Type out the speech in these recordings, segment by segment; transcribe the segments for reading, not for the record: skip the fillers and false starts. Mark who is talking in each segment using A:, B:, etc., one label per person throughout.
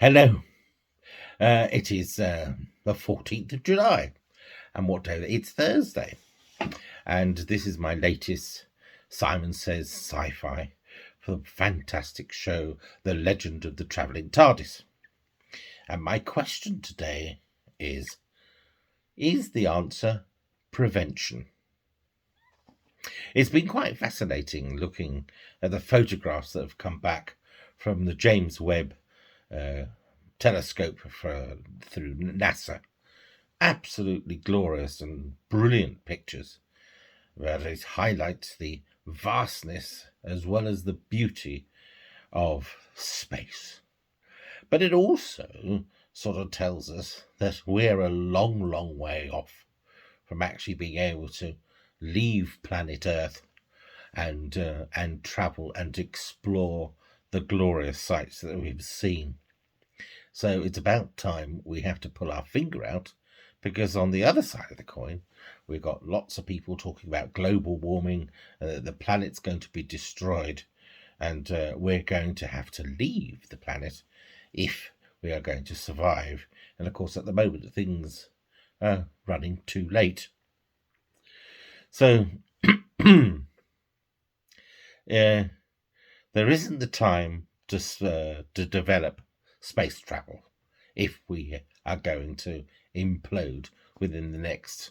A: Hello. It is the 14th of July. And what day? It's Thursday. And this is my latest Simon Says Sci-Fi for the fantastic show, The Legend of the Traveling TARDIS. And my question today is the answer prevention? It's been quite fascinating looking at the photographs that have come back from the James Webb telescope through NASA. Absolutely glorious and brilliant pictures where it highlights the vastness as well as the beauty of space. But it also sort of tells us that we're a long, long way off from actually being able to leave planet Earth and travel and explore the glorious sights that we've seen. So it's about time we have to pull our finger out, because on the other side of the coin, we've got lots of people talking about global warming, the planet's going to be destroyed, and we're going to have to leave the planet if we are going to survive. And of course, at the moment, things are running too late. So there isn't the time to develop space travel if we are going to implode within the next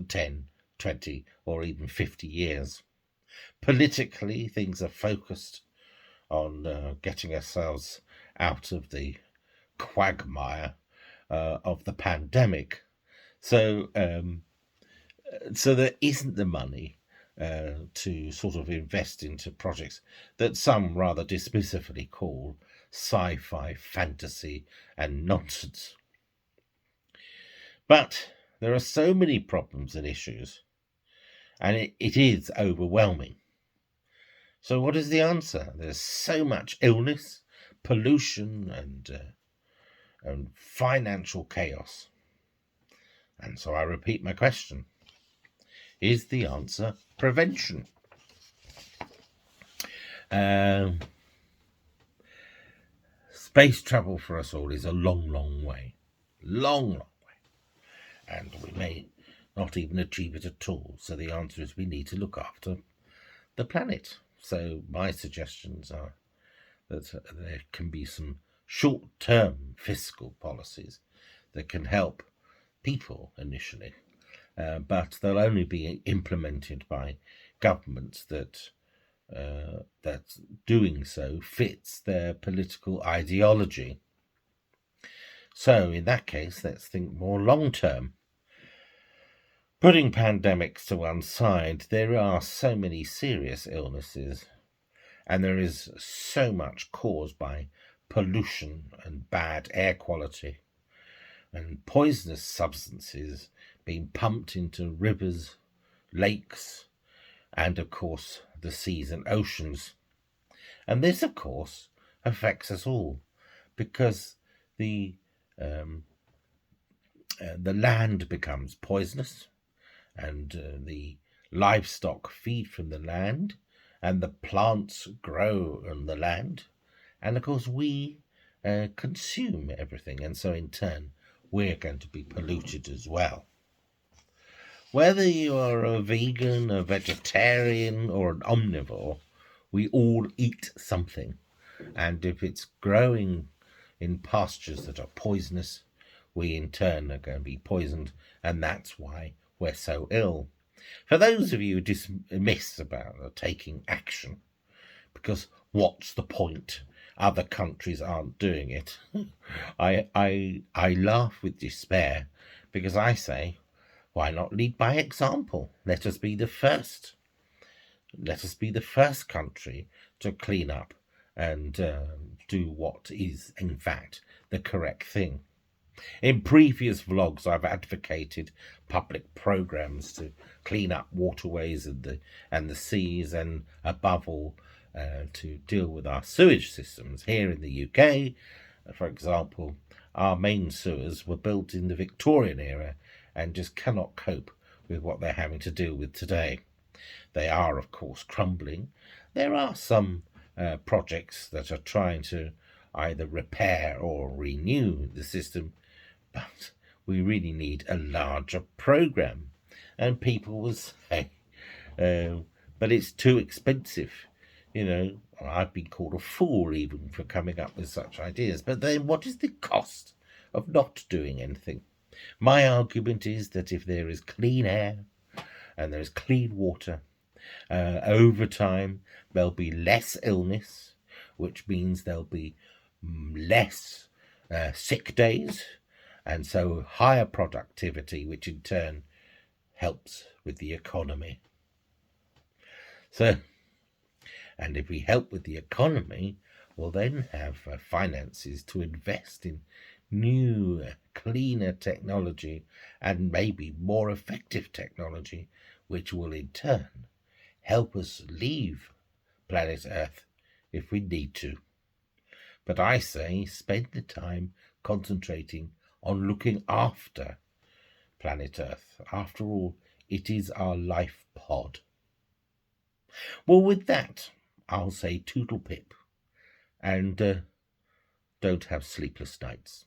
A: 10, 20 or even 50 years. Politically, things are focused on getting ourselves out of the quagmire of the pandemic. So there isn't the money to sort of invest into projects that some rather dismissively call sci-fi, fantasy, and nonsense. But there are so many problems and issues, and it is overwhelming. So what is the answer? There's so much illness, pollution, and financial chaos. And so I repeat my question. Is the answer prevention? Space travel for us all is a long, long way. Long, long way. And we may not even achieve it at all. So the answer is we need to look after the planet. So my suggestions are that there can be some short-term fiscal policies that can help people initially. But they'll only be implemented by governments that doing so fits their political ideology. So in that case, let's think more long-term. Putting pandemics to one side, there are so many serious illnesses, and there is so much caused by pollution and bad air quality, and poisonous substances being pumped into rivers, lakes, and of course the seas and oceans. And this, of course, affects us all, because the land becomes poisonous, and the livestock feed from the land, and the plants grow on the land, and of course we consume everything, and so in turn we're going to be polluted as well. Whether you are a vegan, a vegetarian, or an omnivore, we all eat something. And if it's growing in pastures that are poisonous, we in turn are going to be poisoned, and that's why we're so ill. For those of you who dismiss about taking action, because what's the point? Other countries aren't doing it. I laugh with despair, because I say, why not lead by example? Let us be the first. Let us be the first country to clean up and do what is, in fact, the correct thing. In previous vlogs, I've advocated public programs to clean up waterways and the seas, and above all, to deal with our sewage systems. Here in the UK, for example, our main sewers were built in the Victorian era and just cannot cope with what they're having to deal with today. They are, of course, crumbling. There are some projects that are trying to either repair or renew the system, but we really need a larger program. And people will say, but it's too expensive. I've been called a fool even for coming up with such ideas. But then what is the cost of not doing anything? My argument is that if there is clean air and there is clean water, over time there'll be less illness, which means there'll be less sick days, and so higher productivity, which in turn helps with the economy. And if we help with the economy, we'll then have finances to invest in new, cleaner technology and maybe more effective technology, which will in turn help us leave planet Earth if we need to. But I say spend the time concentrating on looking after planet Earth. After all, it is our life pod. Well, with that, I'll say toodle pip and don't have sleepless nights.